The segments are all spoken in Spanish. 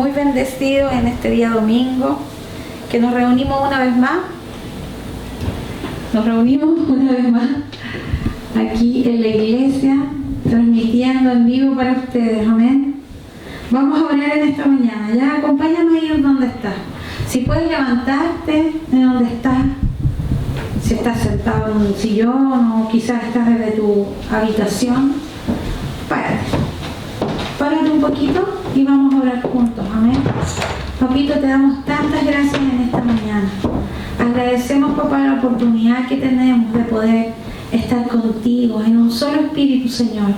muy bendecidos en este día domingo, que nos reunimos una vez más. Nos reunimos una vez más aquí en la iglesia, transmitiendo en vivo para ustedes, amén. Vamos a orar en esta mañana. Ya, acompáñame ahí en donde estás. Si puedes levantarte de donde estás, si estás sentado en un sillón o quizás estás desde tu habitación, párate un poquito y vamos a orar juntos, amén. Papito, te damos tantas gracias en esta mañana. Agradecemos, papá, la oportunidad que tenemos de poder estar contigo en un solo espíritu, Señor.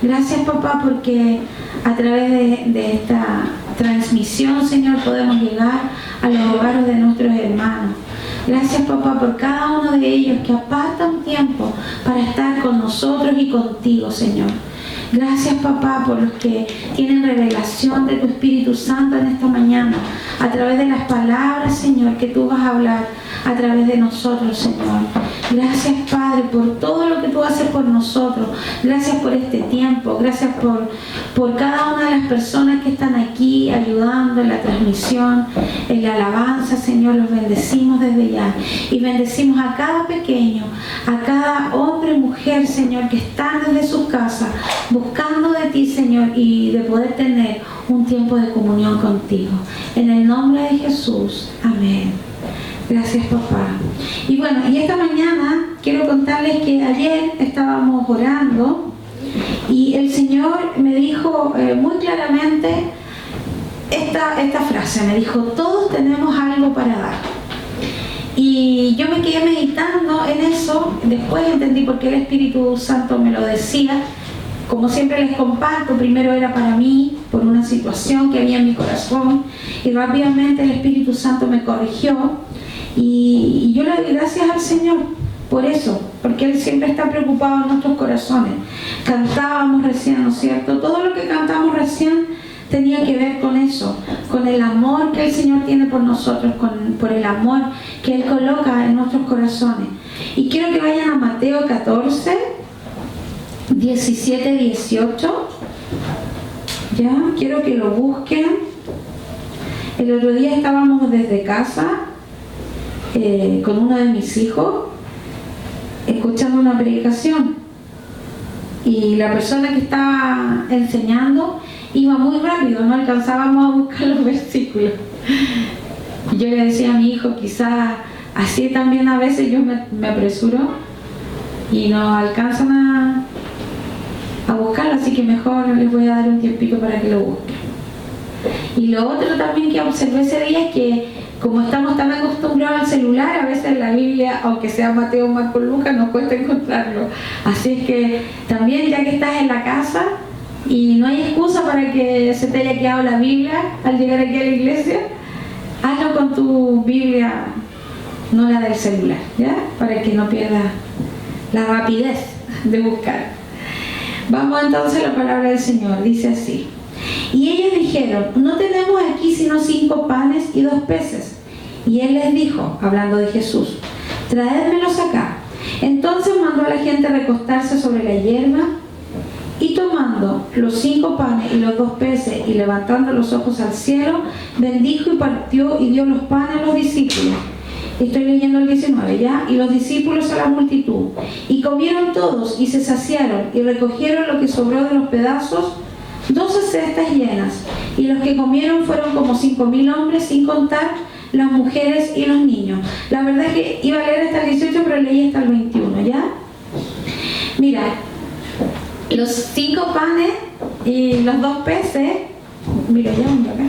Gracias, papá, porque a través de esta transmisión, Señor, podemos llegar a los hogares de nuestros hermanos. Gracias, papá, por cada uno de ellos que aparta un tiempo para estar con nosotros y contigo, Señor. Gracias, papá, por los que tienen revelación de tu Espíritu Santo en esta mañana, a través de las palabras, Señor, que tú vas a hablar a través de nosotros, Señor. Gracias, Padre, por todo lo que tú haces por nosotros. Gracias por este tiempo. Gracias por cada una de las personas que están aquí ayudando en la transmisión, en la alabanza, Señor. Los bendecimos desde ya. Y bendecimos a cada pequeño, a cada hombre y mujer, Señor, que están desde sus casas buscando de ti, Señor, y de poder tener un tiempo de comunión contigo. En el nombre de Jesús. Amén. Gracias, papá. Y bueno, y esta mañana quiero contarles que ayer estábamos orando y el Señor me dijo muy claramente esta frase. Me dijo: todos tenemos algo para dar. Y yo me quedé meditando en eso. Después entendí por qué el Espíritu Santo me lo decía. Como siempre les comparto, primero era para mí, por una situación que había en mi corazón, y rápidamente el Espíritu Santo me corrigió. Y yo le doy gracias al Señor por eso, porque Él siempre está preocupado en nuestros corazones. Cantábamos recién, ¿no es cierto? Todo lo que cantamos recién tenía que ver con eso, con el amor que el Señor tiene por nosotros, por el amor que Él coloca en nuestros corazones. Y quiero que vayan a Mateo 14, 17, 18. Ya, quiero que lo busquen. El otro día estábamos desde casa con uno de mis hijos escuchando una predicación, y la persona que estaba enseñando iba muy rápido, no alcanzábamos a buscar los versículos. Y yo le decía a mi hijo, quizás así también a veces yo me apresuro y no alcanzan a buscarlo, así que mejor les voy a dar un tiempito para que lo busquen. Y lo otro también que observé ese día es que, como estamos tan acostumbrados al celular, a veces la Biblia, aunque sea Mateo, Marcos, Lucas, nos cuesta encontrarlo. Así es que también, ya que estás en la casa y no hay excusa para que se te haya quedado la Biblia al llegar aquí a la iglesia, hazlo con tu Biblia, no la del celular, ¿ya? Para que no pierdas la rapidez de buscar. Vamos entonces a la palabra del Señor. Dice así: y ellos dijeron: no tenemos aquí sino 5 panes y 2 peces. Y Él les dijo, hablando de Jesús: traédmelos acá. Entonces mandó a la gente recostarse sobre la hierba, y tomando los 5 panes y los 2 peces, y levantando los ojos al cielo, bendijo y partió y dio los panes a los discípulos. Estoy leyendo el 19, ¿ya? Y los discípulos a la multitud. Y comieron todos y se saciaron, y recogieron lo que sobró de los pedazos, 12 cestas llenas. Y los que comieron fueron como 5.000 hombres, sin contar las mujeres y los niños. La verdad es que iba a leer hasta el 18, pero leí hasta el 21, ¿ya? Mira, los 5 panes y los 2 peces, mira, ya acá.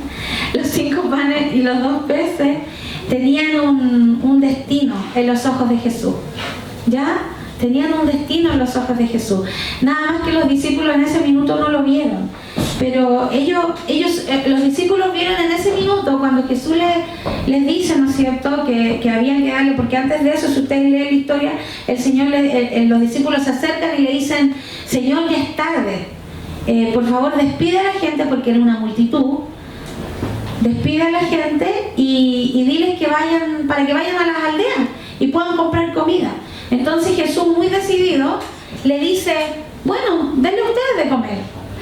Los 5 panes y los 2 peces tenían un destino en los ojos de Jesús, ¿ya? Tenían un destino en los ojos de Jesús. Nada más que los discípulos en ese minuto no lo vieron. Pero los discípulos vieron en ese minuto cuando Jesús les dice, ¿no es cierto?, que habían que darle, porque antes de eso, si ustedes leen la historia, el Señor, los discípulos se acercan y le dicen: Señor, ya es tarde, por favor despide a la gente, porque era una multitud. Despide a la gente y diles que vayan, para que vayan a las aldeas y puedan comprar comida. Entonces Jesús, muy decidido, le dice: bueno, denle ustedes de comer.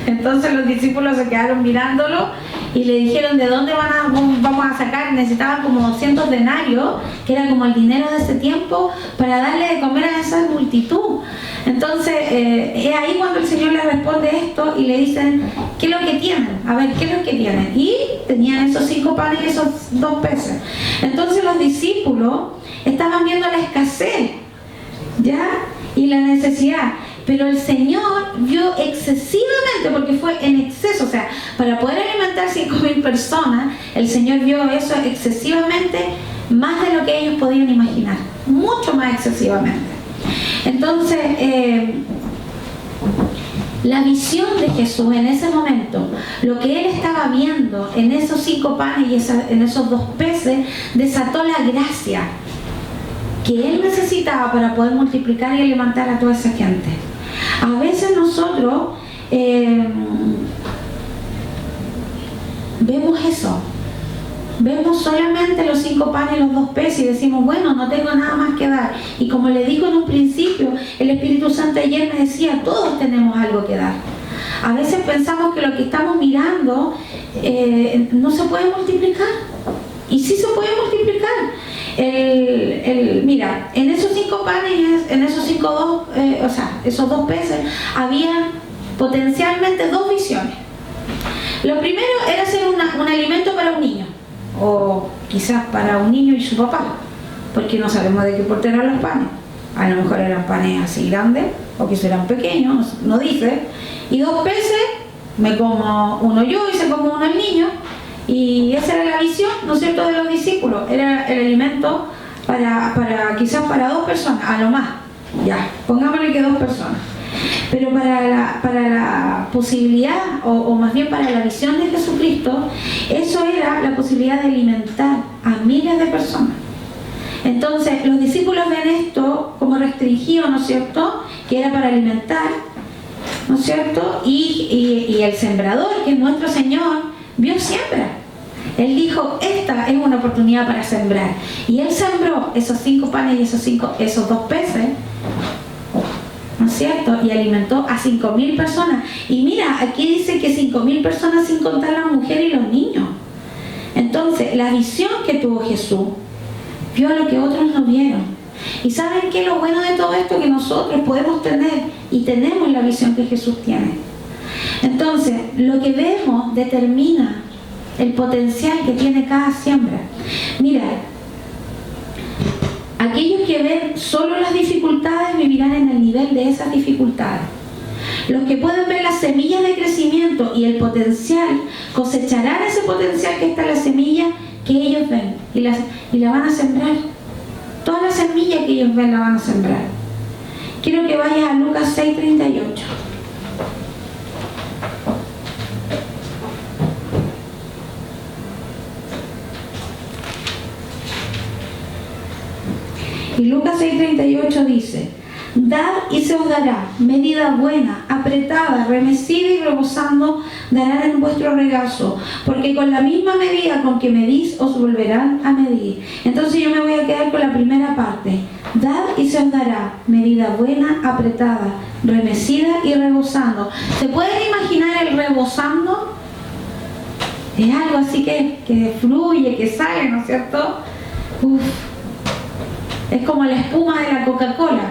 Entonces los discípulos se quedaron mirándolo y le dijeron de dónde vamos a sacar. Necesitaban como 200 denarios, que era como el dinero de ese tiempo, para darle de comer a esa multitud. Entonces es ahí cuando el Señor le responde esto y le dicen, ¿qué es lo que tienen? A ver, ¿qué es lo que tienen? Y tenían esos 5 panes y esos 2 peces. Entonces los discípulos estaban viendo la escasez, ¿ya? Y la necesidad. Pero el Señor vio excesivamente, porque fue en exceso, o sea, para poder alimentar 5.000 personas, el Señor vio eso excesivamente, más de lo que ellos podían imaginar, mucho más excesivamente. Entonces, la visión de Jesús en ese momento, lo que Él estaba viendo en esos 5 panes y en esos 2 peces, desató la gracia que Él necesitaba para poder multiplicar y alimentar a toda esa gente. A veces nosotros vemos eso, vemos solamente los 5 panes y los 2 peces y decimos, bueno, no tengo nada más que dar. Y como le dijo en un principio, el Espíritu Santo ayer me decía, todos tenemos algo que dar. A veces pensamos que lo que estamos mirando no se puede multiplicar. Y sí se puede multiplicar. Mira, en esos 5 panes, en esos esos 2 peces, había potencialmente 2 visiones. Lo primero era hacer un alimento para un niño, o quizás para un niño y su papá, porque no sabemos de qué porte eran los panes. A lo mejor eran panes así grandes, o quizás eran pequeños, no dice. Y 2 peces, me como uno yo y se como uno el niño. Y esa era la visión, ¿no es cierto?, de los discípulos. Era el alimento quizás para 2 personas, a lo más. Ya, pongámosle que 2 personas. Pero para la posibilidad, o más bien para la visión de Jesucristo, eso era la posibilidad de alimentar a miles de personas. Entonces, los discípulos ven esto como restringido, ¿no es cierto?, que era para alimentar, ¿no es cierto? Y el sembrador, que es nuestro Señor, vio siembra. Él dijo, esta es una oportunidad para sembrar. Y Él sembró esos 5 panes y esos 2 peces, ¿no es cierto? Y alimentó a 5.000 personas. Y mira, aquí dice que 5.000 personas sin contar las mujeres y los niños. Entonces, la visión que tuvo Jesús, vio lo que otros no vieron. Y ¿saben qué? Lo bueno de todo esto, que nosotros podemos tener y tenemos la visión que Jesús tiene. Entonces, lo que vemos determina el potencial que tiene cada siembra. Mira, aquellos que ven solo las dificultades vivirán en el nivel de esas dificultades. Los que pueden ver las semillas de crecimiento y el potencial, cosecharán ese potencial que está en la semilla que ellos ven y la van a sembrar. Toda la semilla que ellos ven la van a sembrar. Quiero que vayas a Lucas 6:38. Y Lucas 6:38 dice, dad y se os dará, medida buena, apretada, remecida y rebosando, darán en vuestro regazo, porque con la misma medida con que medís os volverán a medir. Entonces yo me voy a quedar con la primera parte. Dad y se os dará, medida buena, apretada, remecida y rebosando. ¿Se pueden imaginar el rebosando? Es algo así que fluye, que sale, ¿no es cierto? Es como la espuma de la Coca-Cola,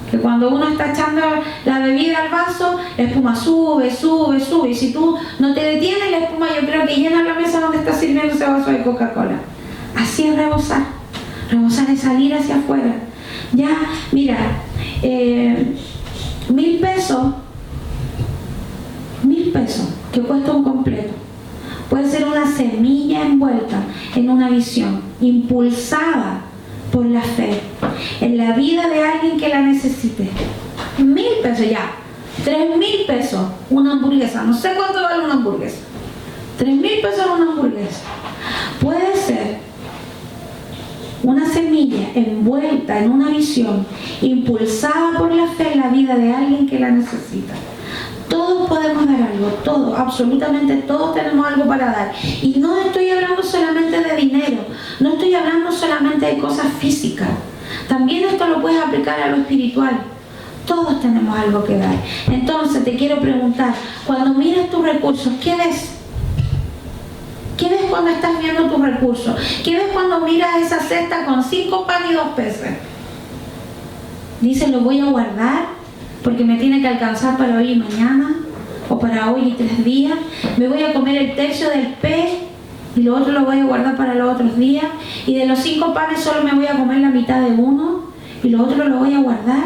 que cuando uno está echando la bebida al vaso, la espuma sube, sube, sube, y si tú no te detienes, la espuma yo creo que llena la mesa donde está sirviendo ese vaso de Coca-Cola. Así es rebosar. Rebosar es salir hacia afuera. Ya, mira, 1.000 pesos, que cuesta un completo, puede ser una semilla envuelta en una visión, impulsada por la fe, en la vida de alguien que la necesite. 1.000 pesos ya, 3.000 pesos, una hamburguesa, no sé cuánto vale una hamburguesa, 3.000 pesos una hamburguesa. Puede ser una semilla envuelta en una visión, impulsada por la fe en la vida de alguien que la necesita. Todos podemos dar algo, todos, absolutamente todos tenemos algo para dar. Y no estoy hablando solamente de dinero, no estoy hablando solamente de cosas físicas. También esto lo puedes aplicar a lo espiritual. Todos tenemos algo que dar. Entonces te quiero preguntar, cuando miras tus recursos, ¿qué ves? ¿Qué ves cuando estás viendo tus recursos? ¿Qué ves cuando miras esa cesta con 5 panes y 2 peces? Dices, lo voy a guardar porque me tiene que alcanzar para hoy y mañana, o para hoy y 3 días. Me voy a comer el tercio del pez y lo otro lo voy a guardar para los otros días. Y de los 5 panes solo me voy a comer la mitad de uno y lo otro lo voy a guardar.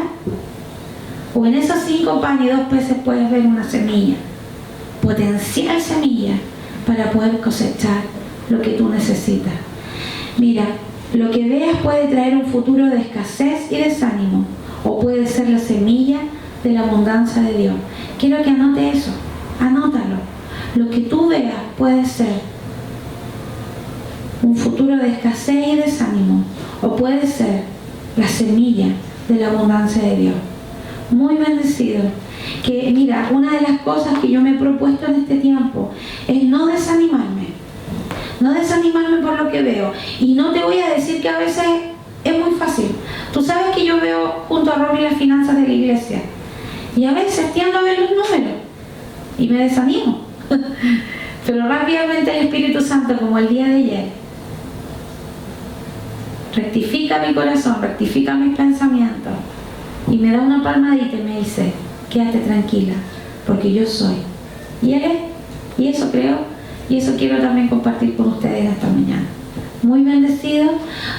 O en esos 5 panes y 2 peces puedes ver una semilla, potencial semilla, para poder cosechar lo que tú necesitas. Mira, lo que veas puede traer un futuro de escasez y desánimo, o puede ser la semilla de la abundancia de Dios. Quiero que anote eso, anótalo. Lo que tú veas puede ser un futuro de escasez y desánimo, o puede ser la semilla de la abundancia de Dios. Muy bendecido. Que mira, una de las cosas que yo me he propuesto en este tiempo es no desanimarme por lo que veo. Y no te voy a decir que a veces es muy fácil. Tú sabes que yo veo junto a Romy las finanzas de la iglesia y a veces tiendo a ver los números y me desanimo. Pero rápidamente el Espíritu Santo, como el día de ayer, rectifica mi corazón, rectifica mis pensamientos y me da una palmadita y me dice, quédate tranquila, porque yo soy. Y Él es. Y eso creo, y eso quiero también compartir con ustedes esta mañana. Muy bendecidos.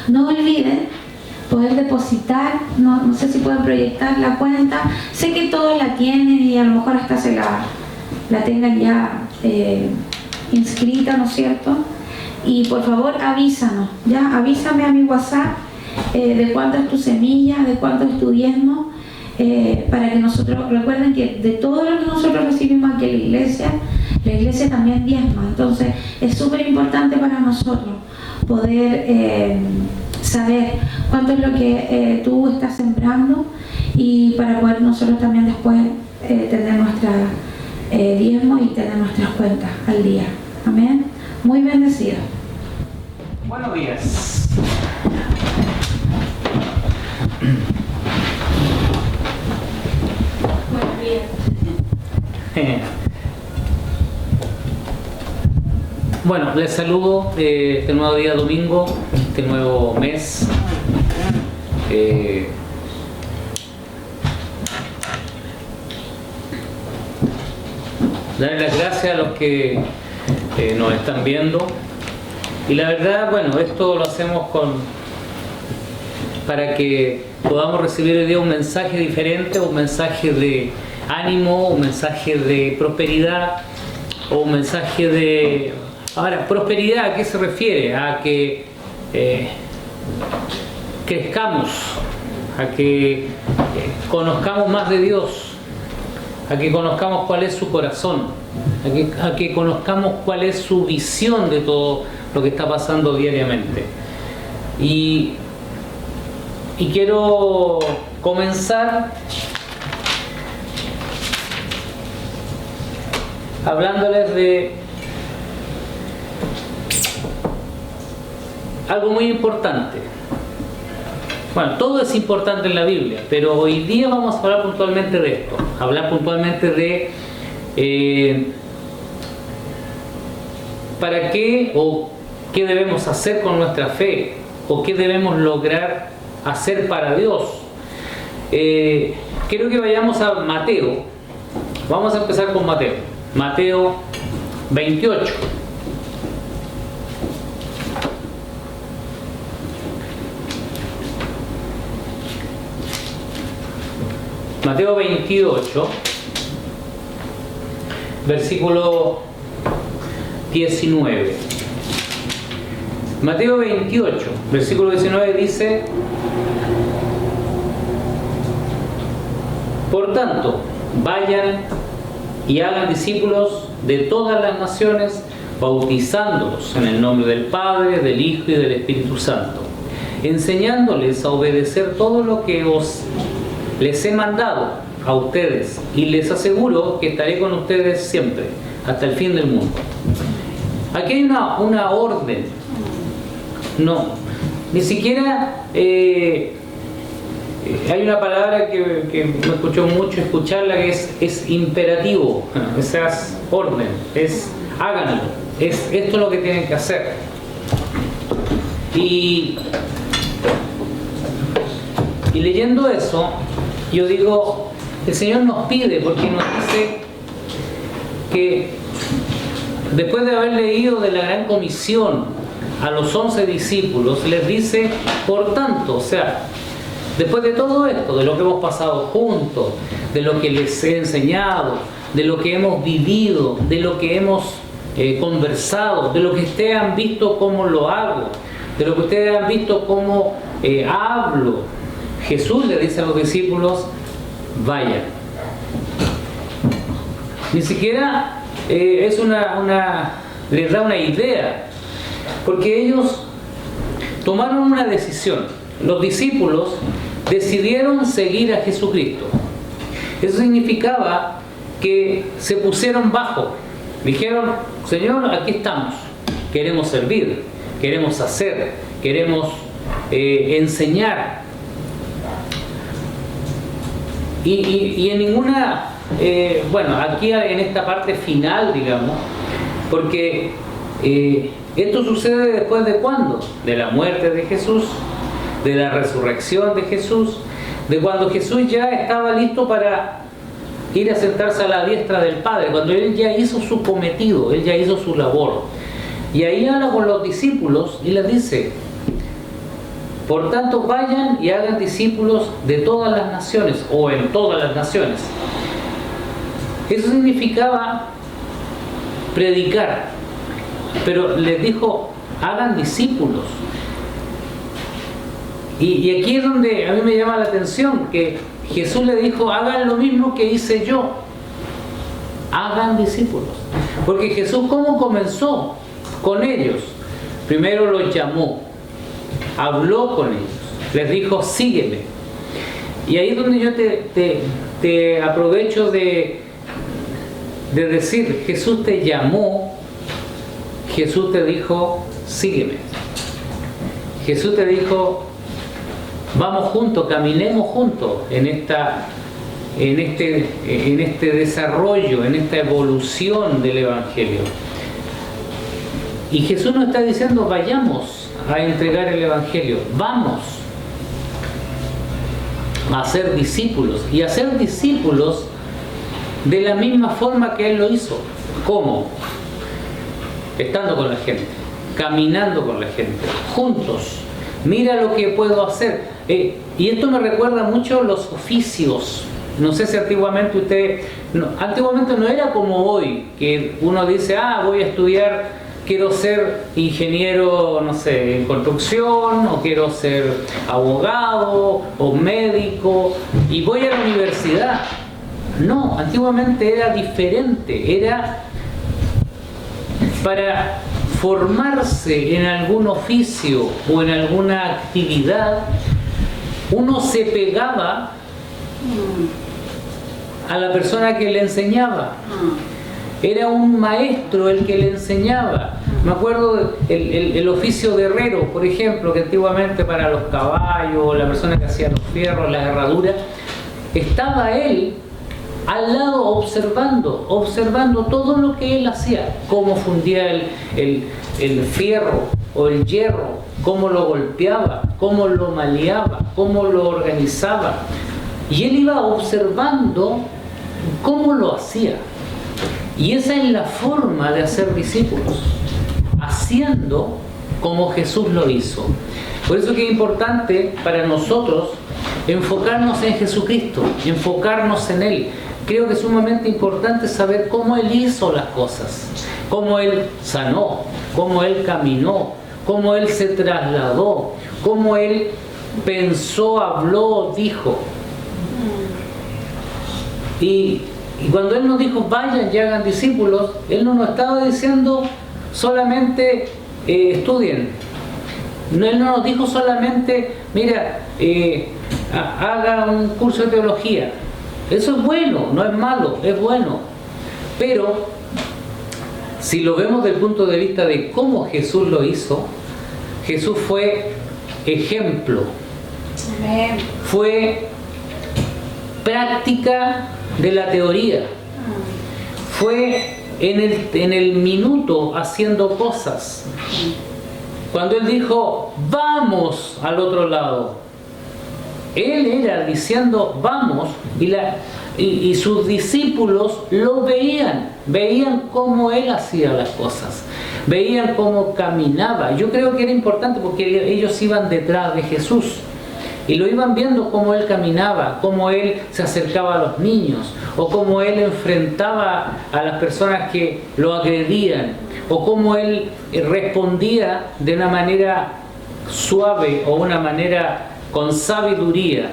No olviden poder depositar, no sé si pueden proyectar la cuenta. Sé que todos la tienen y a lo mejor hasta se la tengan ya inscrita, ¿no es cierto? Y por favor avísanos, ya, avísame a mi WhatsApp de cuánto es tu semilla, de cuánto es tu diezmo, para que nosotros, recuerden que de todo lo que nosotros recibimos aquí en la iglesia también diezma. Entonces es súper importante para nosotros poder saber cuánto es lo que tú estás sembrando, y para poder nosotros también después tener nuestra diezmo y tener nuestras cuentas al día. Amén. Muy bendecido. Buenos días. Buenos días. Bueno, les saludo este nuevo día domingo, este nuevo mes. Darle las gracias a los que nos están viendo. Y la verdad, bueno, esto lo hacemos para que podamos recibir hoy día un mensaje diferente, un mensaje de ánimo, un mensaje de prosperidad, o un mensaje de... Ahora, prosperidad, ¿a qué se refiere? A que crezcamos, a que conozcamos más de Dios, a que conozcamos cuál es su corazón, a que conozcamos cuál es su visión de todo lo que está pasando diariamente. Y quiero comenzar hablándoles de algo muy importante. Bueno, todo es importante en la Biblia, pero hoy día vamos a hablar puntualmente de esto. Hablar puntualmente de para qué o qué debemos hacer con nuestra fe, o qué debemos lograr hacer para Dios. Quiero que vayamos a Mateo. Vamos a empezar con Mateo. Mateo 28. Mateo 28, versículo 19. Mateo 28, versículo 19 dice: por tanto, vayan y hagan discípulos de todas las naciones, bautizándolos en el nombre del Padre, del Hijo y del Espíritu Santo, enseñándoles a obedecer todo lo que les he mandado a ustedes, y les aseguro que estaré con ustedes siempre, hasta el fin del mundo. Aquí hay una orden. No, ni siquiera hay una palabra que me escuchó mucho escucharla, que es imperativo. Esa es orden, es háganlo. esto lo que tienen que hacer. Y leyendo eso, yo digo, el Señor nos pide, porque nos dice que después de haber leído de la gran comisión a los 11 discípulos, les dice, por tanto, o sea, después de todo esto, de lo que hemos pasado juntos, de lo que les he enseñado, de lo que hemos vivido, de lo que hemos conversado, de lo que ustedes han visto cómo lo hago, de lo que ustedes han visto cómo hablo, Jesús le dice a los discípulos, vayan. Ni siquiera les da una idea, porque ellos tomaron una decisión. Los discípulos decidieron seguir a Jesucristo. Eso significaba que se pusieron bajo. Dijeron, Señor, aquí estamos. Queremos servir, queremos hacer, queremos enseñar. Y en ninguna, aquí en esta parte final, digamos, porque esto sucede después de ¿cuándo? De la muerte de Jesús, de la resurrección de Jesús, de cuando Jesús ya estaba listo para ir a sentarse a la diestra del Padre, cuando Él ya hizo su cometido, Él ya hizo su labor. Y ahí habla con los discípulos y les dice, por tanto vayan y hagan discípulos de todas las naciones, o en todas las naciones. Eso significaba predicar, pero les dijo, hagan discípulos. Y aquí es donde a mí me llama la atención, que Jesús le dijo, hagan lo mismo que hice yo, hagan discípulos. Porque Jesús, ¿cómo comenzó con ellos? Primero los llamó, habló con ellos, les dijo, sígueme. Y ahí es donde yo te aprovecho de decir, Jesús te llamó, Jesús te dijo, sígueme. Jesús te dijo, vamos juntos, caminemos juntos en este desarrollo, en esta evolución del Evangelio. Y Jesús nos está diciendo, vayamos a entregar el Evangelio, vamos a ser discípulos, y a ser discípulos de la misma forma que Él lo hizo. ¿Cómo? Estando con la gente, caminando con la gente, juntos. Mira lo que puedo hacer. Y esto me recuerda mucho los oficios. No sé si antiguamente antiguamente no era como hoy, que uno dice, voy a estudiar, quiero ser ingeniero, no sé, en construcción, o quiero ser abogado, o médico, y voy a la universidad. No, antiguamente era diferente, era para formarse en algún oficio o en alguna actividad, uno se pegaba a la persona que le enseñaba. Era un maestro el que le enseñaba. Me acuerdo el oficio de herrero, por ejemplo, que antiguamente para los caballos, la persona que hacía los fierros, las herraduras, estaba él al lado observando todo lo que él hacía, cómo fundía el fierro o el hierro, cómo lo golpeaba, cómo lo maleaba, cómo lo organizaba. Y él iba observando cómo lo hacía. Y esa es la forma de hacer discípulos, haciendo como Jesús lo hizo. Por eso que es importante para nosotros enfocarnos en Jesucristo, enfocarnos en Él. Creo que es sumamente importante saber cómo Él hizo las cosas, cómo Él sanó, cómo Él caminó, cómo Él se trasladó, cómo Él pensó, habló, dijo. Y cuando Él nos dijo, vayan y hagan discípulos, Él no nos estaba diciendo solamente estudien. No, Él no nos dijo solamente, mira, haga un curso de teología. Eso es bueno, no es malo, es bueno. Pero si lo vemos desde el punto de vista de cómo Jesús lo hizo, Jesús fue ejemplo. Amén. Fue práctica de la teoría. Fue en el minuto haciendo cosas. Cuando Él dijo, vamos al otro lado, Él era diciendo, vamos, y sus discípulos lo veían cómo Él hacía las cosas, veían cómo caminaba. Yo creo que era importante porque ellos iban detrás de Jesús y lo iban viendo cómo Él caminaba, cómo Él se acercaba a los niños, o cómo Él enfrentaba a las personas que lo agredían, o cómo Él respondía de una manera suave o una manera con sabiduría,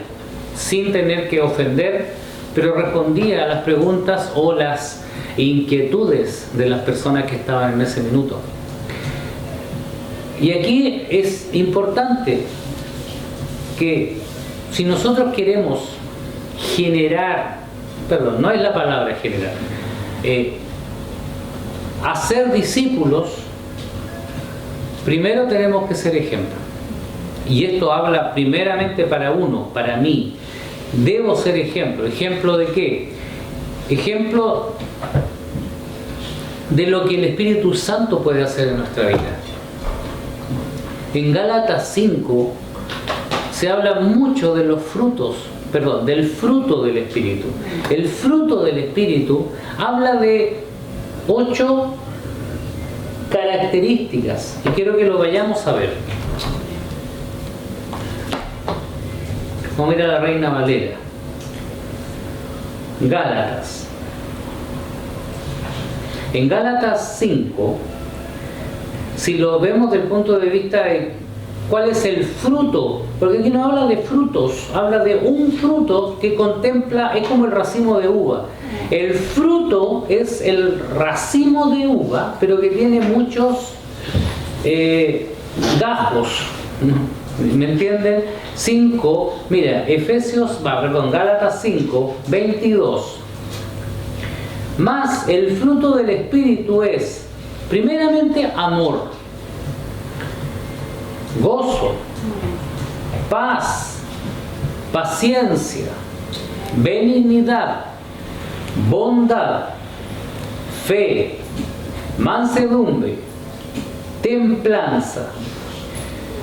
sin tener que ofender, pero respondía a las preguntas o las inquietudes de las personas que estaban en ese minuto. Y aquí es importante que si nosotros queremos no es la palabra generar, hacer discípulos, primero tenemos que ser ejemplo. Y esto habla primeramente para uno, para mí. Debo ser ejemplo. ¿Ejemplo de qué? Ejemplo de lo que el Espíritu Santo puede hacer en nuestra vida. En Gálatas 5 se habla mucho de los frutos, del fruto del Espíritu. El fruto del Espíritu habla de 8 características y quiero que lo vayamos a ver. Vamos a ir a la Reina Valera. Gálatas. En Gálatas 5, si lo vemos desde el punto de vista de cuál es el fruto, porque aquí no habla de frutos, habla de un fruto que contempla, es como el racimo de uva. El fruto es el racimo de uva, pero que tiene muchos gajos. ¿Me entienden? Gálatas 5, 22. Más el fruto del Espíritu es, primeramente, amor, gozo, paz, paciencia, benignidad, bondad, fe, mansedumbre, templanza.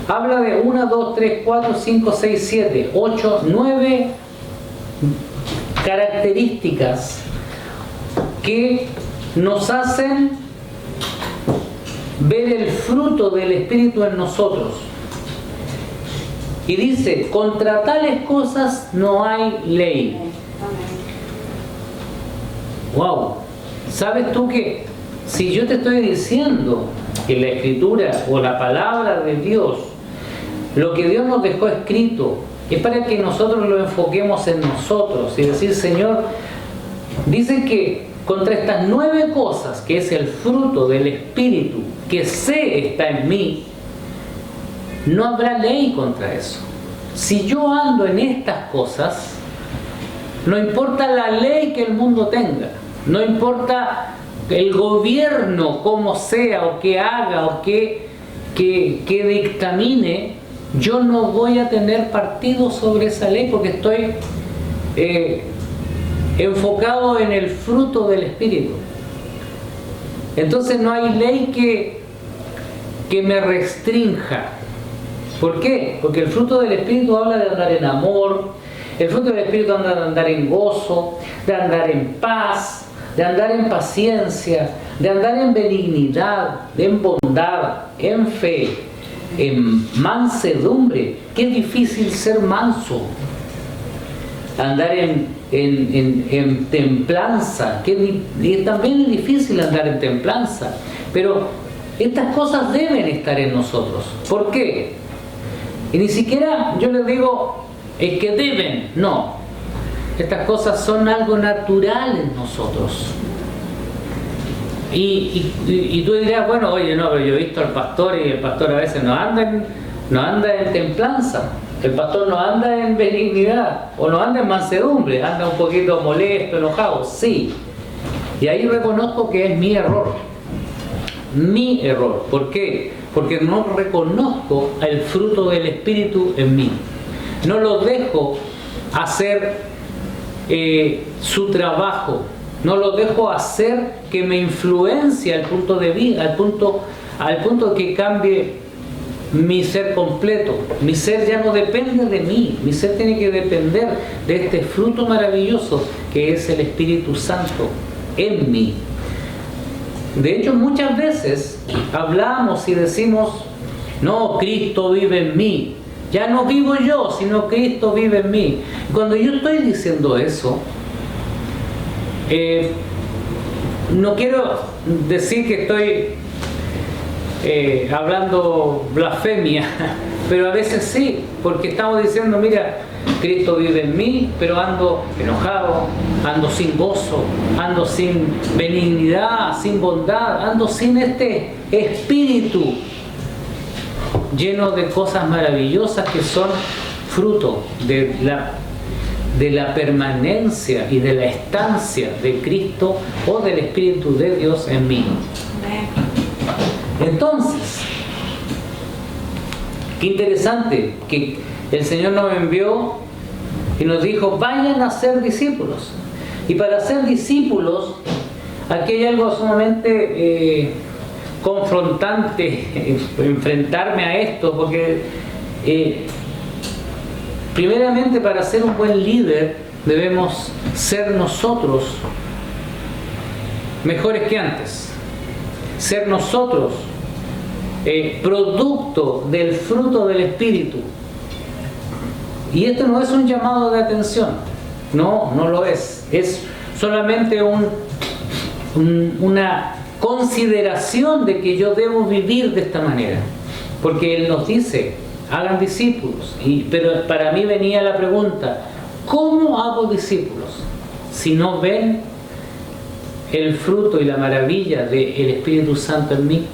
Habla de 1, 2, 3, 4, 5, 6, 7, 8, 9 características que nos hacen ver el fruto del Espíritu en nosotros. Y dice, contra tales cosas no hay ley. Wow. ¿Sabes tú que si yo te estoy diciendo que la Escritura o la palabra de Dios, lo que Dios nos dejó escrito, es para que nosotros lo enfoquemos en nosotros y decir, Señor, dice que contra estas 9 cosas, que es el fruto del Espíritu, que sé está en mí, no habrá ley contra eso. Si yo ando en estas cosas, no importa la ley que el mundo tenga, no importa el gobierno como sea, o que haga, o que dictamine, yo no voy a tener partido sobre esa ley porque estoy enfocado en el fruto del Espíritu. Entonces no hay ley que me restrinja. ¿Por qué? Porque el fruto del Espíritu habla de andar en amor, el fruto del Espíritu habla de andar en gozo, de andar en paz, de andar en paciencia, de andar en benignidad, en bondad, en fe, en mansedumbre. Qué difícil ser manso. Andar en templanza, y también es difícil andar en templanza, pero estas cosas deben estar en nosotros. ¿Por qué? Y ni siquiera yo les digo es que deben, no. Estas cosas son algo natural en nosotros. Y tú dirás, bueno, oye, no, pero yo he visto al pastor y el pastor a veces no anda en templanza. El pastor no anda en benignidad o no anda en mansedumbre, anda un poquito molesto, enojado, sí. Y ahí reconozco que es mi error. Mi error. ¿Por qué? Porque no reconozco el fruto del Espíritu en mí. No lo dejo hacer su trabajo. No lo dejo hacer que me influencie al punto de vida, al punto que cambie mi ser completo. Mi ser ya no depende de mí. Mi ser tiene que depender de este fruto maravilloso que es el Espíritu Santo en mí. De hecho, muchas veces hablamos y decimos, no, Cristo vive en mí. Ya no vivo yo, sino Cristo vive en mí. Cuando yo estoy diciendo eso, no quiero decir que estoy hablando blasfemia, pero a veces sí, porque estamos diciendo, mira, Cristo vive en mí, pero ando enojado, ando sin gozo, ando sin benignidad, sin bondad, ando sin este espíritu lleno de cosas maravillosas que son fruto de la permanencia y de la estancia de Cristo o del Espíritu de Dios en mí. Entonces, qué interesante que el Señor nos envió y nos dijo, vayan a ser discípulos. Y para ser discípulos, aquí hay algo sumamente confrontante, enfrentarme a esto, porque primeramente para ser un buen líder debemos ser nosotros mejores que antes. Ser nosotros producto del fruto del Espíritu. Y esto no es un llamado de atención, no lo es. Es solamente una consideración de que yo debo vivir de esta manera. Porque Él nos dice, hagan discípulos. Pero para mí venía la pregunta, ¿cómo hago discípulos si no ven el fruto y la maravilla del Espíritu Santo en mí?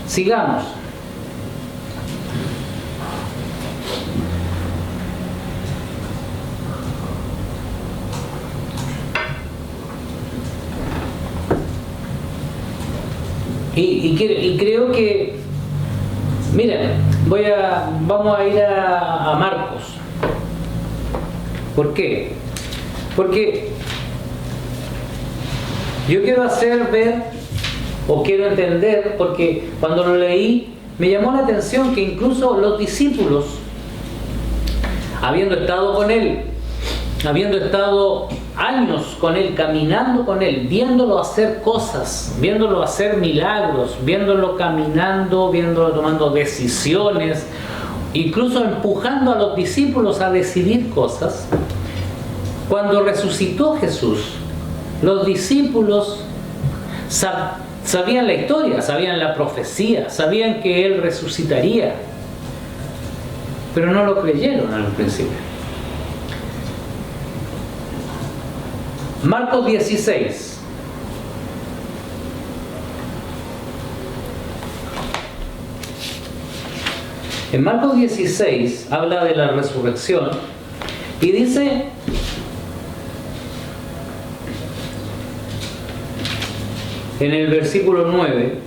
Sigamos. Y creo que, miren, vamos a ir a Marcos. ¿Por qué? Porque yo quiero hacer ver, o quiero entender, porque cuando lo leí me llamó la atención que incluso los discípulos, habiendo estado con Él, habiendo estado años con Él, caminando con Él, viéndolo hacer cosas, viéndolo hacer milagros, viéndolo caminando, viéndolo tomando decisiones, incluso empujando a los discípulos a decidir cosas. Cuando resucitó Jesús, los discípulos sabían la historia, sabían la profecía, sabían que Él resucitaría, pero no lo creyeron al principio. Marcos 16. En Marcos 16 habla de la resurrección y dice: en el versículo 9,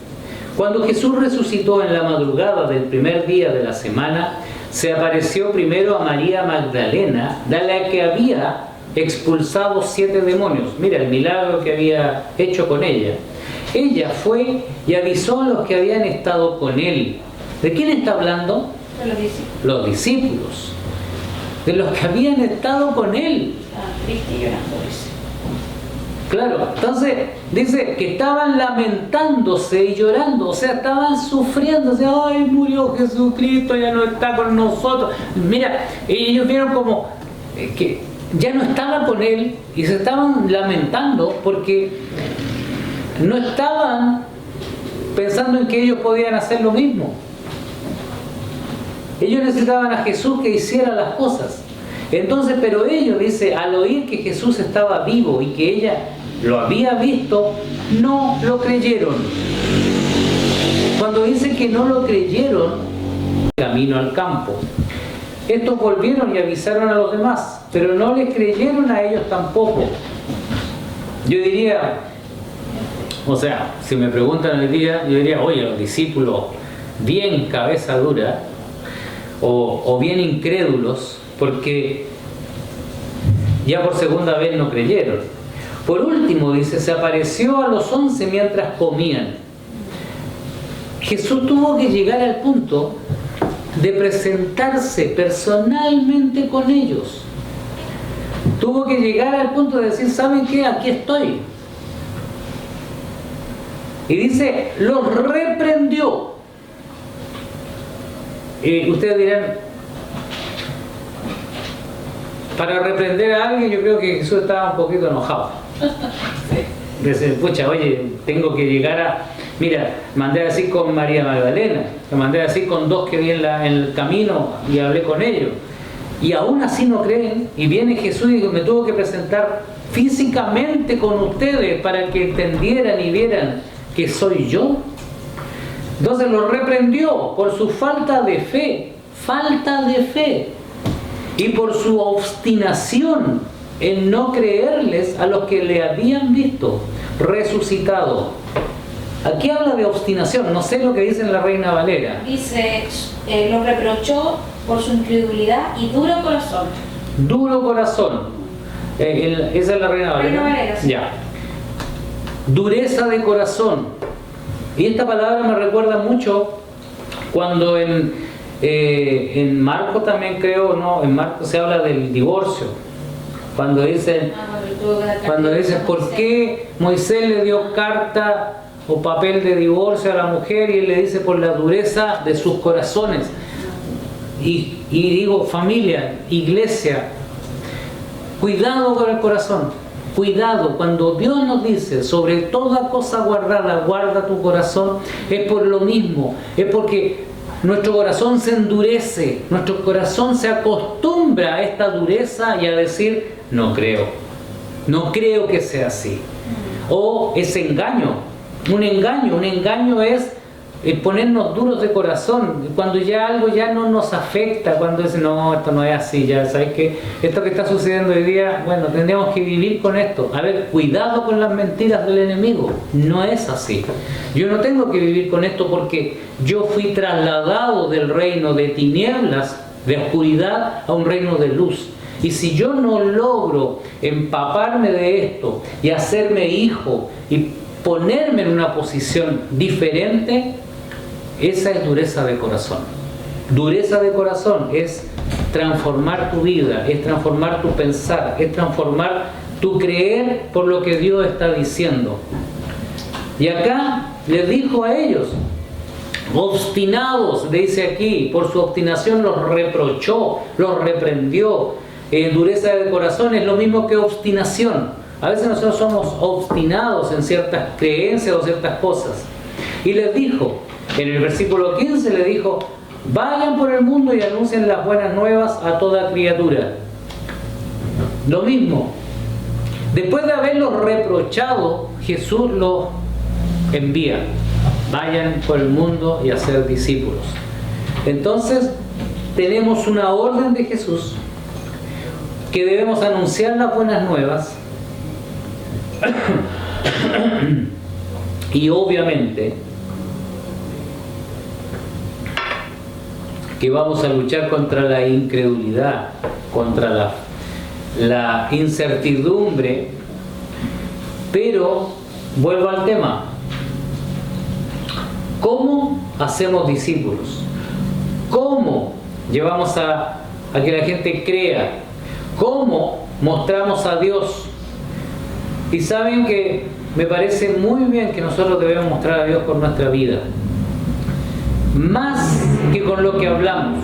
cuando Jesús resucitó en la madrugada del primer día de la semana, se apareció primero a María Magdalena, de la que había expulsado 7 demonios. Mira el milagro que había hecho con ella. Ella fue y avisó a los que habían estado con él. ¿De quién está hablando? De los discípulos. Los discípulos. De los que habían estado con él. Estaban tristes y llorando, dice. Claro, entonces dice que estaban lamentándose y llorando, o sea, estaban sufriendo, o sea, ay, murió Jesucristo, ya no está con nosotros. Mira, ellos vieron como que ya no estaba con Él y se estaban lamentando porque no estaban pensando en que ellos podían hacer lo mismo. Ellos necesitaban a Jesús que hiciera las cosas. Entonces, pero ellos, dice, al oír que Jesús estaba vivo y que ella lo había visto, no lo creyeron. Cuando dice que no lo creyeron, camino al campo. Estos volvieron y avisaron a los demás, pero no les creyeron a ellos tampoco. Yo diría, o sea, si me preguntan hoy día, yo diría, oye, los discípulos bien cabeza dura o bien incrédulos, porque Ya por segunda vez no creyeron. Por último, dice, se apareció a los 11 mientras comían. Jesús tuvo que llegar al punto de presentarse personalmente con ellos. Tuvo que llegar al punto de decir, ¿saben qué? Aquí estoy. Y dice, los reprendió. Y ustedes dirán, para reprender a alguien yo creo que Jesús estaba un poquito enojado. Dice, pucha, oye, tengo que llegar a... Mira, mandé a decir con María Magdalena, me mandé a decir con 2 que vi en el camino y hablé con ellos. Y aún así no creen. Y viene Jesús y me tuvo que presentar físicamente con ustedes para que entendieran y vieran que soy yo. Entonces los reprendió por su falta de fe, y por su obstinación en no creerles a los que le habían visto resucitado. Aquí habla de obstinación, no sé lo que dice en la Reina Valera. Dice, los reprochó por su incredulidad y duro corazón. Duro corazón. Esa es la Reina Valera. Reina Valera, sí. Ya. Dureza de corazón. Y esta palabra me recuerda mucho cuando en Marcos también creo, no, en Marcos se habla del divorcio. Cuando dicen, ¿por qué Moisés le dio carta o papel de divorcio a la mujer? Y él le dice, por la dureza de sus corazones. Y digo, familia, iglesia, cuidado con el corazón. Cuidado, cuando Dios nos dice, sobre toda cosa guardada, guarda tu corazón, es por lo mismo, es porque nuestro corazón se endurece, nuestro corazón se acostumbra a esta dureza y a decir, no creo que sea así. O es engaño, un engaño es ponernos duros de corazón, cuando ya algo ya no nos afecta, cuando dicen, no, esto no es así, ya sabes que esto que está sucediendo hoy día, bueno, tendríamos que vivir con esto. A ver, cuidado con las mentiras del enemigo, no es así. Yo no tengo que vivir con esto porque yo fui trasladado del reino de tinieblas, de oscuridad, a un reino de luz. Y si yo no logro empaparme de esto y hacerme hijo y ponerme en una posición diferente, esa es dureza de corazón. Dureza de corazón es transformar tu vida, es transformar tu pensar, es transformar tu creer por lo que Dios está diciendo. Y acá les dijo a ellos, obstinados, dice aquí, por su obstinación los reprochó, los reprendió. Dureza de corazón es lo mismo que obstinación. A veces nosotros somos obstinados en ciertas creencias o ciertas cosas. Y les dijo, en el versículo 15 le dijo, vayan por el mundo y anuncien las buenas nuevas a toda criatura. Lo mismo. Después de haberlos reprochado, Jesús los envía. Vayan por el mundo y hacer discípulos. Entonces, tenemos una orden de Jesús que debemos anunciar las buenas nuevas. Y obviamente que vamos a luchar contra la incredulidad, contra la incertidumbre, pero vuelvo al tema. ¿Cómo hacemos discípulos? ¿Cómo llevamos a que la gente crea? ¿Cómo mostramos a Dios? Y saben que me parece muy bien que nosotros debemos mostrar a Dios con nuestra vida, más que con lo que hablamos,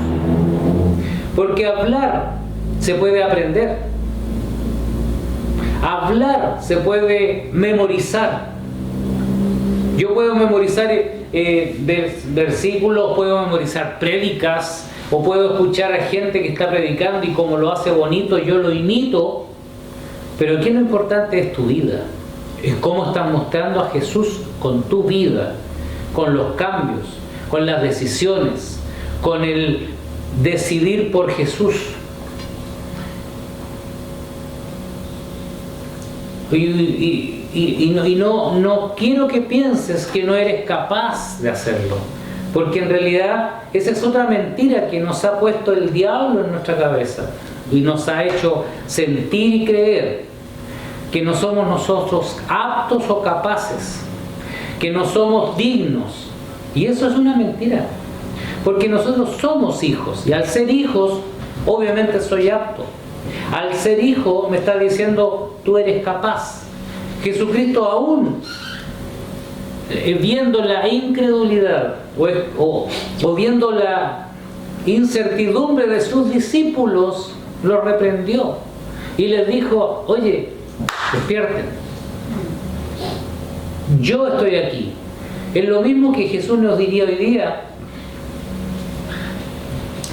porque hablar se puede aprender, hablar se puede memorizar. Yo puedo memorizar versículos, puedo memorizar prédicas, o puedo escuchar a gente que está predicando y como lo hace bonito yo lo imito. Pero aquí lo importante es tu vida, es cómo estás mostrando a Jesús con tu vida, con los cambios, con las decisiones, con el decidir por Jesús. Y no quiero que pienses que no eres capaz de hacerlo, porque en realidad esa es otra mentira que nos ha puesto el diablo en nuestra cabeza. y nos ha hecho sentir y creer que no somos nosotros aptos o capaces, que no somos dignos. Y eso es una mentira, porque nosotros somos hijos, y al ser hijos, obviamente soy apto. Al ser hijo me está diciendo, tú eres capaz. Jesucristo, aún viendo la incredulidad o viendo la incertidumbre de sus discípulos, los reprendió y les dijo, oye, despierten, yo estoy aquí. Es lo mismo que Jesús nos diría hoy día,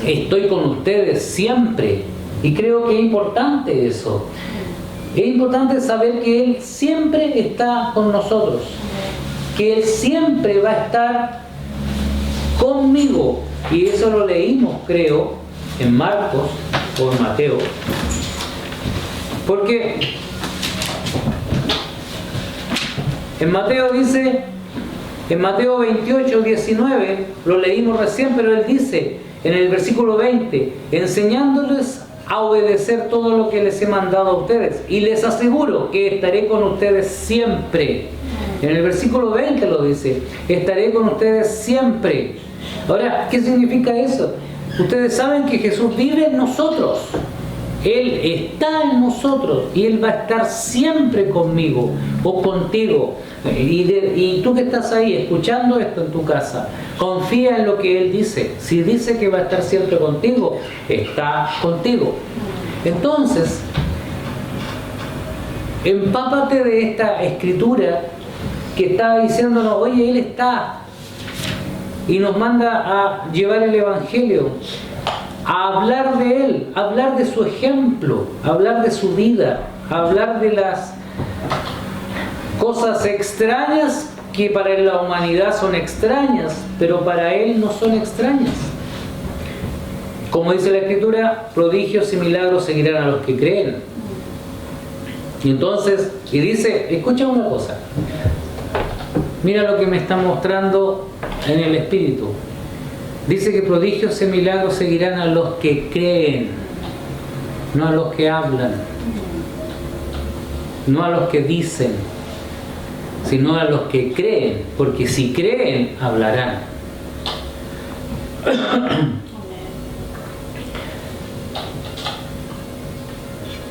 estoy con ustedes siempre. Y creo que es importante eso. Es importante saber que Él siempre está con nosotros, que Él siempre va a estar conmigo. Y eso lo leímos, creo, en Marcos o en Mateo. Porque en Mateo dice, en Mateo 28, 19, lo leímos recién, pero Él dice en el versículo 20, enseñándoles a obedecer todo lo que les he mandado a ustedes, y les aseguro que estaré con ustedes siempre. En el versículo 20 lo dice, estaré con ustedes siempre. Ahora, ¿qué significa eso? Ustedes saben que Jesús vive en nosotros, Él está en nosotros y Él va a estar siempre conmigo o contigo. Y tú que estás ahí escuchando esto en tu casa, confía en lo que Él dice. Si dice que va a estar siempre contigo, está contigo. Entonces, empápate de esta escritura que está diciéndonos, oye, Él está, y nos manda a llevar el Evangelio, a hablar de Él, a hablar de su ejemplo, a hablar de su vida, a hablar de las cosas extrañas que para la humanidad son extrañas, pero para Él no son extrañas. Como dice la Escritura, prodigios y milagros seguirán a los que creen. Y entonces, y dice, escucha una cosa, mira lo que me está mostrando en el Espíritu. Dice que prodigios y milagros seguirán a los que creen, no a los que hablan, no a los que dicen, sino a los que creen, porque si creen, hablarán.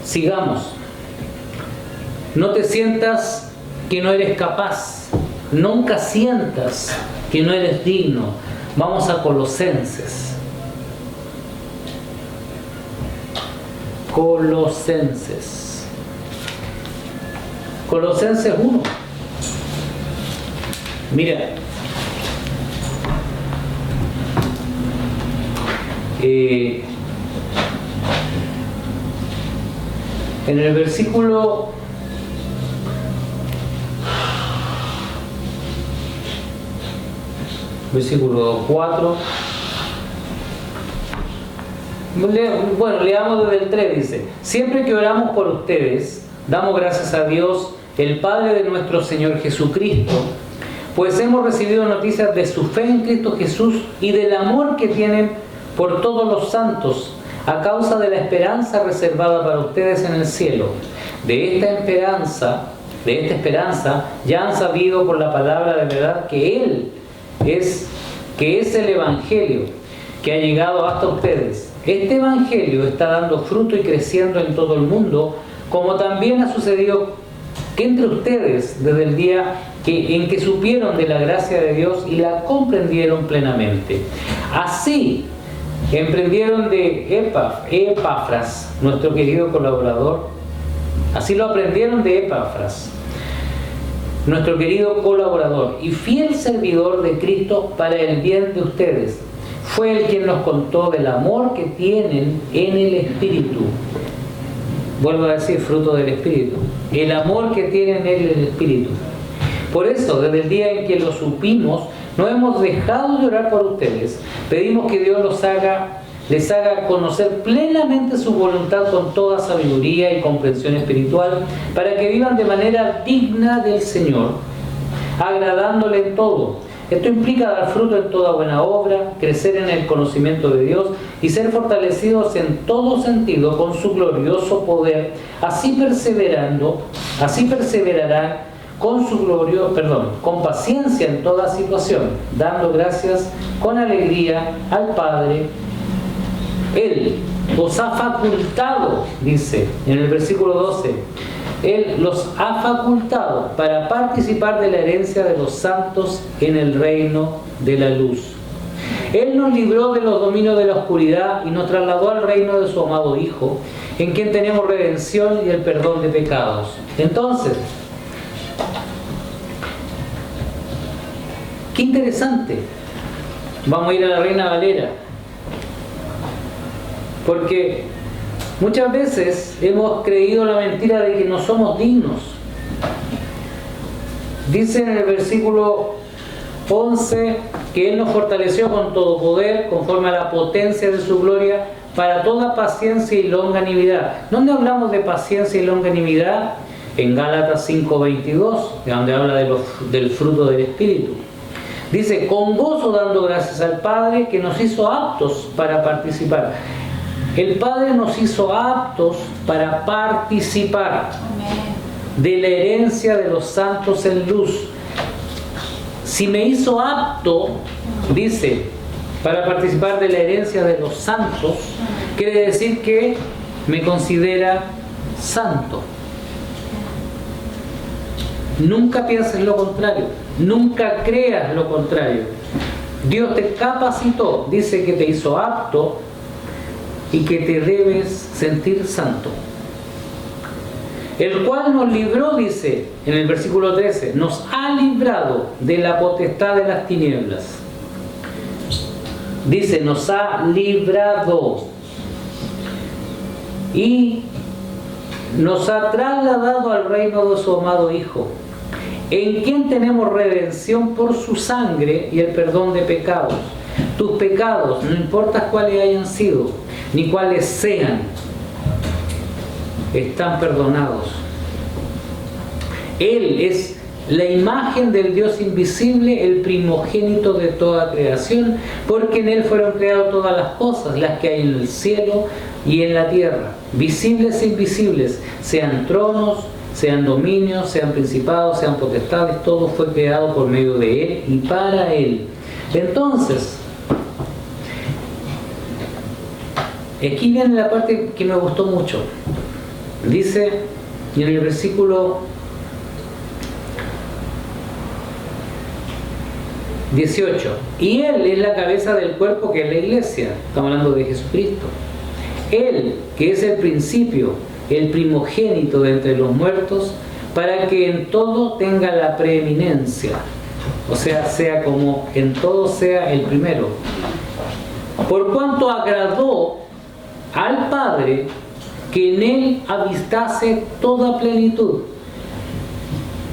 Sigamos. No te sientas que no eres capaz, nunca sientas que no eres digno. Vamos a Colosenses. Colosenses 1. Mira, en el versículo 4, bueno, leamos desde el 3, dice, siempre que oramos por ustedes, damos gracias a Dios, el Padre de nuestro Señor Jesucristo, pues hemos recibido noticias de su fe en Cristo Jesús y del amor que tienen por todos los santos, a causa de la esperanza reservada para ustedes en el cielo. De esta esperanza ya han sabido por la palabra de verdad que es el Evangelio que ha llegado hasta ustedes. Este Evangelio está dando fruto y creciendo en todo el mundo, como también ha sucedido que entre ustedes desde el día en que supieron de la gracia de Dios y la comprendieron plenamente. Así emprendieron de Epafras, nuestro querido colaborador. Así lo aprendieron de Epafras, nuestro querido colaborador y fiel servidor de Cristo para el bien de ustedes. Fue él quien nos contó del amor que tienen en el Espíritu. Vuelvo a decir, fruto del Espíritu. El amor que tienen en el Espíritu. Por eso, desde el día en que lo supimos, no hemos dejado de orar por ustedes. Pedimos que Dios les haga conocer plenamente su voluntad con toda sabiduría y comprensión espiritual, para que vivan de manera digna del Señor, agradándole en todo, Esto implica dar fruto en toda buena obra, crecer en el conocimiento de Dios y ser fortalecidos en todo sentido con su glorioso poder. Así perseverarán con paciencia en toda situación, dando gracias con alegría al Padre. Él os ha facultado, dice en el versículo 12, Él los ha facultado para participar de la herencia de los santos en el reino de la luz. Él nos libró de los dominios de la oscuridad y nos trasladó al reino de su amado Hijo, en quien tenemos redención y el perdón de pecados. Entonces, qué interesante. Vamos a ir a la Reina Valera, porque muchas veces hemos creído la mentira de que no somos dignos. Dice en el versículo 11 que Él nos fortaleció con todo poder, conforme a la potencia de su gloria, para toda paciencia y longanimidad. ¿Dónde hablamos de paciencia y longanimidad? En Gálatas 5:22, donde habla del fruto del Espíritu. Dice, con gozo dando gracias al Padre que nos hizo aptos para participar. El Padre nos hizo aptos para participar de la herencia de los santos en luz. Si me hizo apto, dice, para participar de la herencia de los santos, quiere decir que me considera santo. Nunca pienses lo contrario, nunca creas lo contrario. Dios te capacitó, dice que te hizo apto y que te debes sentir santo. El cual nos libró, dice en el versículo 13, nos ha librado de la potestad de las tinieblas. Dice, nos ha librado y nos ha trasladado al reino de su amado Hijo, en quien tenemos redención por su sangre y el perdón de pecados. Tus pecados, no importa cuáles hayan sido, ni cuáles sean, están perdonados. Él es la imagen del Dios invisible, el primogénito de toda creación, porque en Él fueron creadas todas las cosas, las que hay en el cielo y en la tierra, visibles e invisibles, sean tronos, sean dominios, sean principados, sean potestades, todo fue creado por medio de Él y para Él. Entonces, aquí viene la parte que me gustó mucho. Dice en el versículo 18, y Él es la cabeza del cuerpo, que es la iglesia. Estamos hablando de Jesucristo. Él, que es el principio, el primogénito de entre los muertos, para que en todo tenga la preeminencia. O sea, sea como en todo sea el primero. Por cuanto agradó al Padre que en Él habitase toda plenitud.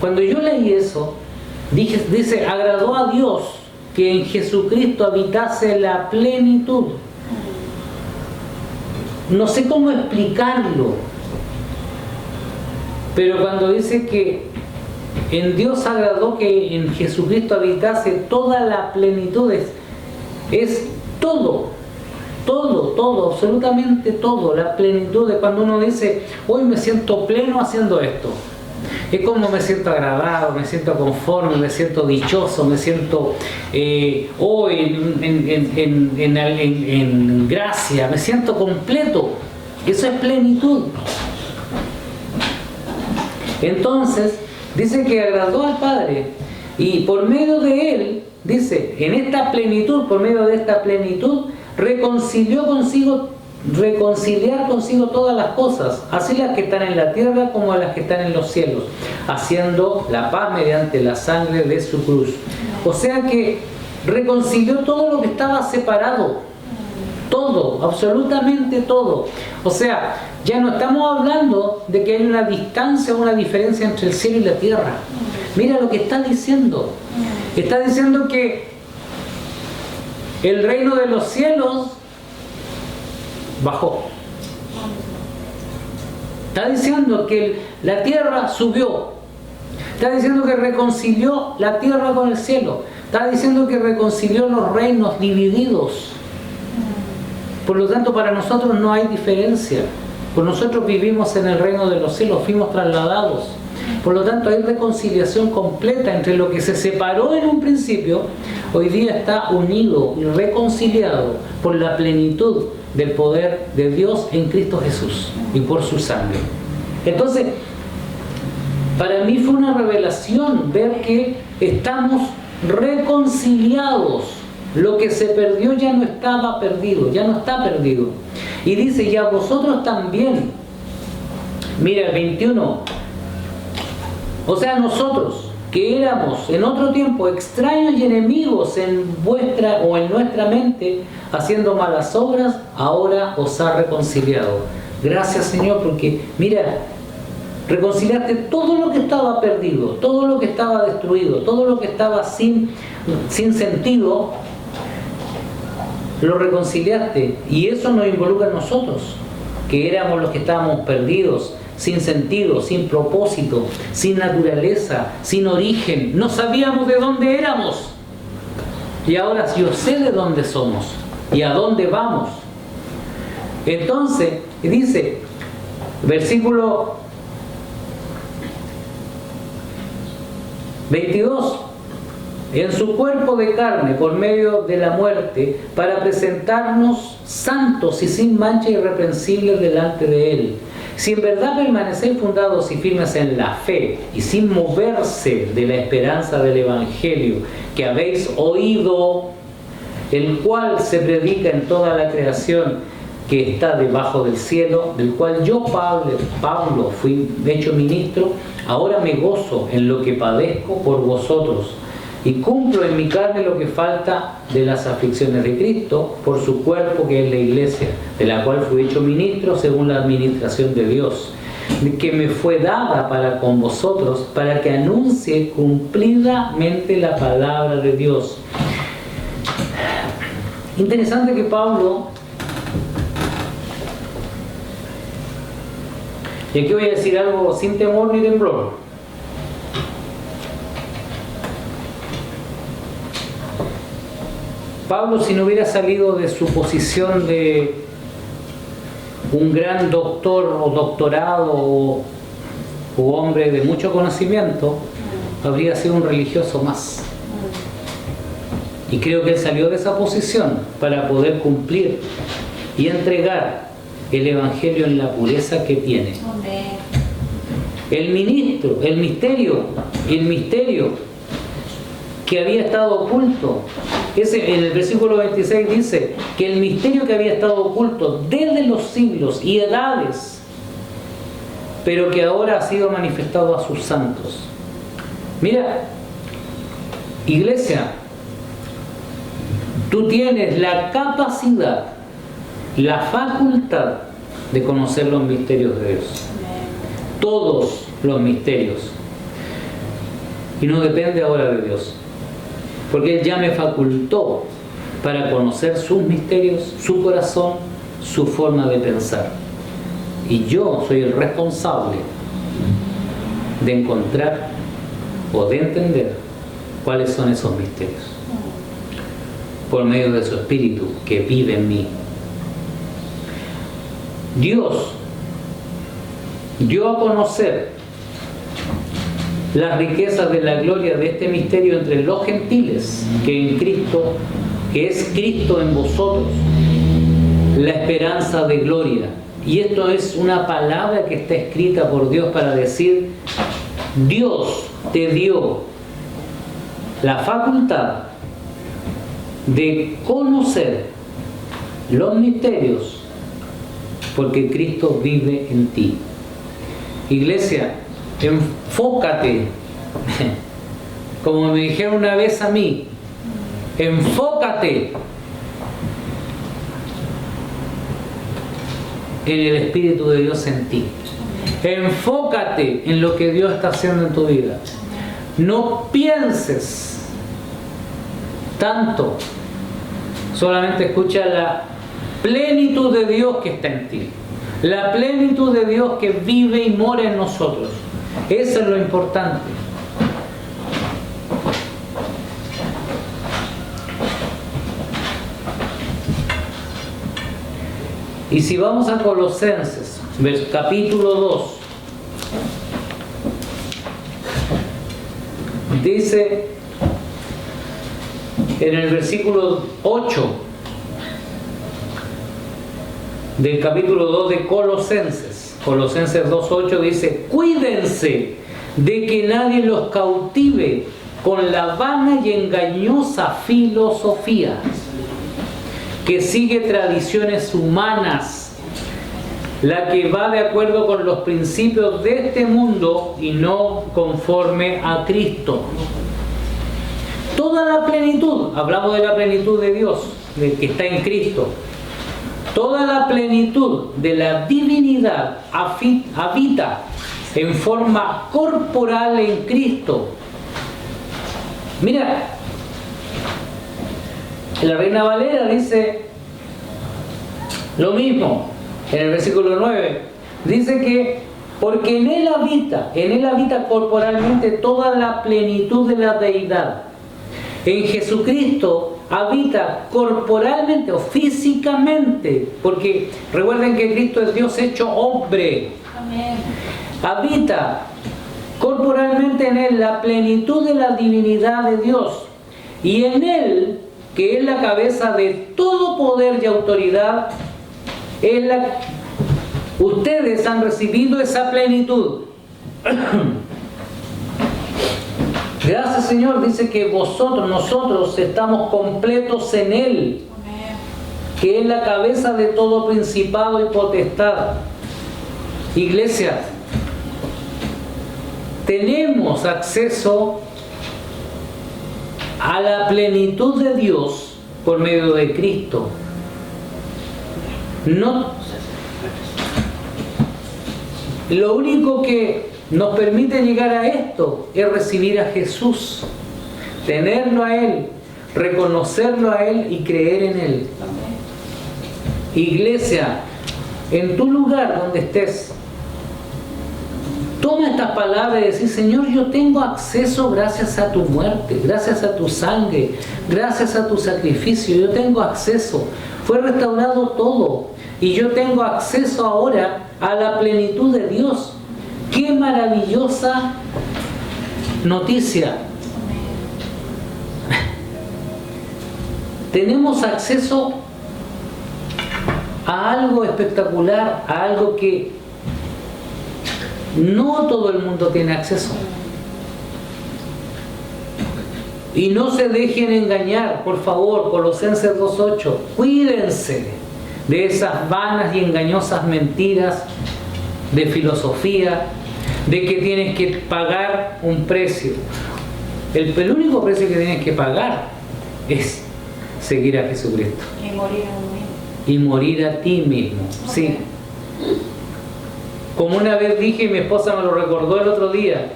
Cuando yo leí eso, dice, agradó a Dios que en Jesucristo habitase la plenitud. No sé cómo explicarlo, pero cuando dice que en Dios agradó que en Jesucristo habitase toda la plenitud, es todo, absolutamente todo, la plenitud de cuando uno dice, hoy me siento pleno haciendo esto. Es como me siento agradado, me siento conforme, me siento dichoso, me siento hoy en gracia, me siento completo. Eso es plenitud. Entonces, dice que agradó al Padre y por medio de Él, dice, en esta plenitud, por medio de esta plenitud, reconciliar consigo todas las cosas, así las que están en la tierra como las que están en los cielos, haciendo la paz mediante la sangre de su cruz. O sea que reconcilió todo lo que estaba separado, todo, absolutamente todo. O sea, ya no estamos hablando de que hay una distancia o una diferencia entre el cielo y la tierra. Mira lo que está diciendo. Está diciendo que el reino de los cielos bajó. Está diciendo que la tierra subió. Está diciendo que reconcilió la tierra con el cielo. Está diciendo que reconcilió los reinos divididos. Por lo tanto, para nosotros no hay diferencia. Pues nosotros vivimos en el reino de los cielos, fuimos trasladados. Por lo tanto, hay reconciliación completa entre lo que se separó en un principio, hoy día está unido y reconciliado por la plenitud del poder de Dios en Cristo Jesús y por su sangre. Entonces, para mí fue una revelación ver que estamos reconciliados. Lo que se perdió ya no estaba perdido, ya no está perdido. Y dice, y a vosotros también. Mira, el 21. O sea, nosotros, que éramos en otro tiempo extraños y enemigos en vuestra o en nuestra mente, haciendo malas obras, ahora os ha reconciliado. Gracias, Señor, porque, mira, reconciliaste todo lo que estaba perdido, todo lo que estaba destruido, todo lo que estaba sin sentido, lo reconciliaste. Y eso nos involucra a nosotros, que éramos los que estábamos perdidos, sin sentido, sin propósito, sin naturaleza, sin origen. No sabíamos de dónde éramos. Y ahora yo sé de dónde somos y a dónde vamos. Entonces, dice, versículo 22, en su cuerpo de carne por medio de la muerte, para presentarnos santos y sin mancha irreprensibles delante de Él. Si en verdad permanecéis fundados y firmes en la fe y sin moverse de la esperanza del Evangelio que habéis oído, el cual se predica en toda la creación que está debajo del cielo, del cual yo, Pablo, fui hecho ministro, ahora me gozo en lo que padezco por vosotros y cumplo en mi carne lo que falta de las aflicciones de Cristo por su cuerpo, que es la iglesia, de la cual fui hecho ministro según la administración de Dios, que me fue dada para con vosotros, para que anuncie cumplidamente la palabra de Dios. Interesante que Pablo, y aquí voy a decir algo sin temor ni temblor, Pablo, si no hubiera salido de su posición de un gran doctor o doctorado o hombre de mucho conocimiento, habría sido un religioso más. Y creo que él salió de esa posición para poder cumplir y entregar el Evangelio en la pureza que tiene. El misterio que había estado oculto. En el versículo 26 dice que el misterio que había estado oculto desde los siglos y edades, pero que ahora ha sido manifestado a sus santos. Mira, iglesia, tú tienes la capacidad, la facultad de conocer los misterios de Dios. Todos los misterios. Y no depende ahora de Dios. Porque Él ya me facultó para conocer sus misterios, su corazón, su forma de pensar. Y yo soy el responsable de encontrar o de entender cuáles son esos misterios. Por medio de su Espíritu que vive en mí. Dios dio a conocer las riquezas de la gloria de este misterio entre los gentiles, que en Cristo, que es Cristo en vosotros, la esperanza de gloria. Y esto es una palabra que está escrita por Dios para decir, Dios te dio la facultad de conocer los misterios porque Cristo vive en ti. Iglesia, enfócate, como me dijeron una vez a mí, enfócate en el Espíritu de Dios en ti. Enfócate en lo que Dios está haciendo en tu vida. No pienses tanto, solamente escucha la plenitud de Dios que está en ti, la plenitud de Dios que vive y mora en nosotros. Eso es lo importante. Y si vamos a Colosenses, capítulo 2, dice en el versículo 8 del capítulo 2 de Colosenses 2:8 dice: cuídense de que nadie los cautive con la vana y engañosa filosofía que sigue tradiciones humanas, la que va de acuerdo con los principios de este mundo y no conforme a Cristo. Toda la plenitud, hablamos de la plenitud de Dios, del que está en Cristo, toda la plenitud de la divinidad habita en forma corporal en Cristo. Mira, la Reina Valera dice lo mismo en el versículo 9. Dice que porque en Él habita corporalmente toda la plenitud de la deidad. En Jesucristo habita corporalmente o físicamente, porque recuerden que Cristo es Dios hecho hombre. Amén. Habita corporalmente en Él la plenitud de la divinidad de Dios, y en Él, que es la cabeza de todo poder y autoridad, ustedes han recibido esa plenitud. Gracias, Señor, dice que nosotros estamos completos en Él, que es la cabeza de todo principado y potestad. Iglesia, tenemos acceso a la plenitud de Dios por medio de Cristo. Lo único que nos permite llegar a esto es recibir a Jesús, tenerlo a Él, reconocerlo a Él y creer en Él. Iglesia, en tu lugar donde estés, toma estas palabras y decir: Señor, yo tengo acceso gracias a tu muerte, gracias a tu sangre, gracias a tu sacrificio, yo tengo acceso, fue restaurado todo y yo tengo acceso ahora a la plenitud de Dios. ¡Qué maravillosa noticia! Tenemos acceso a algo espectacular, a algo que no todo el mundo tiene acceso. Y no se dejen engañar, por favor. Colosenses 2:8. Cuídense de esas vanas y engañosas mentiras de filosofía, de que tienes que pagar un precio. El único precio que tienes que pagar es seguir a Jesucristo. Y morir a ti mismo. Sí. Como una vez dije, mi esposa me lo recordó el otro día,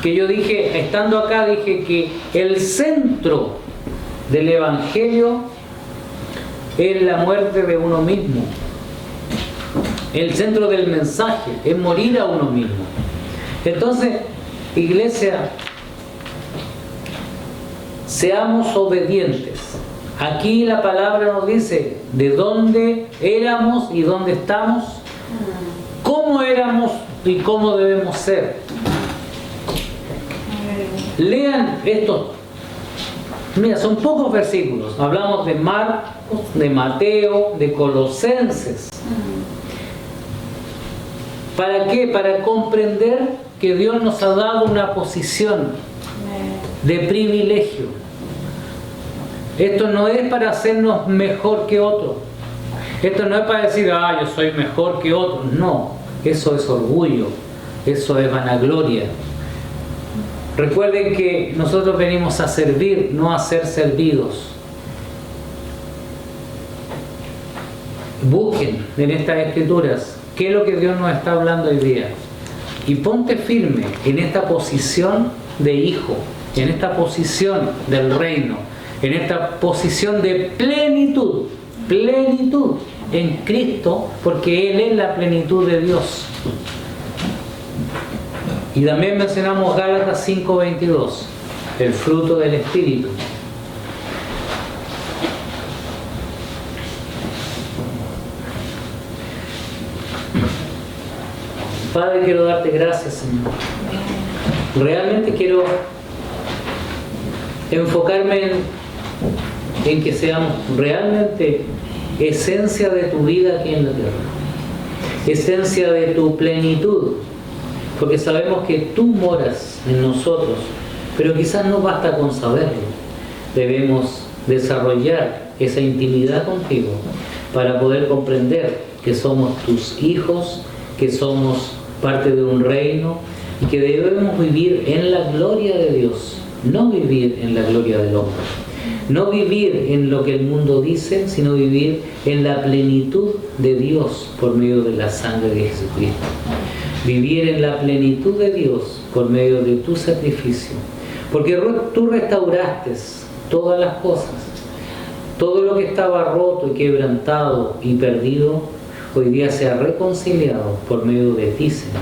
que yo dije, estando acá, dije que el centro del Evangelio es la muerte de uno mismo. El centro del mensaje es morir a uno mismo. Entonces, iglesia, seamos obedientes. Aquí la palabra nos dice de dónde éramos y dónde estamos, cómo éramos y cómo debemos ser. Lean estos. Mira, son pocos versículos. Hablamos de Marcos, de Mateo, de Colosenses. ¿Para qué? Para comprender que Dios nos ha dado una posición de privilegio. Esto no es para hacernos mejor que otro. Esto no es para decir, yo soy mejor que otro. No, eso es orgullo, eso es vanagloria. Recuerden que nosotros venimos a servir, no a ser servidos. Busquen en estas escrituras qué es lo que Dios nos está hablando hoy día. Y ponte firme en esta posición de hijo, en esta posición del reino, en esta posición de plenitud en Cristo, porque Él es la plenitud de Dios. Y también mencionamos Gálatas 5:22, el fruto del Espíritu. Padre, quiero darte gracias, Señor. Realmente quiero enfocarme en que seamos realmente esencia de tu vida aquí en la tierra, esencia de tu plenitud, porque sabemos que tú moras en nosotros, pero quizás no basta con saberlo. Debemos desarrollar esa intimidad contigo para poder comprender que somos tus hijos, que somos parte de un reino y que debemos vivir en la gloria de Dios, no vivir en la gloria del hombre. No vivir en lo que el mundo dice, sino vivir en la plenitud de Dios por medio de la sangre de Jesucristo. Vivir en la plenitud de Dios por medio de tu sacrificio. Porque tú restauraste todas las cosas. Todo lo que estaba roto y quebrantado y perdido, hoy día se ha reconciliado por medio de ti, Señor.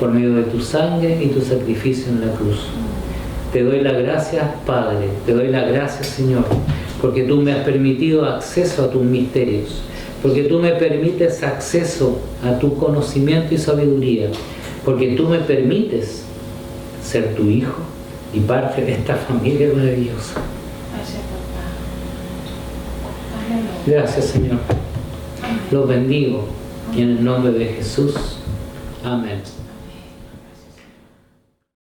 Por medio de tu sangre y tu sacrificio en la cruz. Te doy las gracias, Padre, te doy las gracias, Señor, porque tú me has permitido acceso a tus misterios, porque tú me permites acceso a tu conocimiento y sabiduría, porque tú me permites ser tu hijo y parte de esta familia maravillosa. Gracias, Señor. Los bendigo y en el nombre de Jesús. Amén.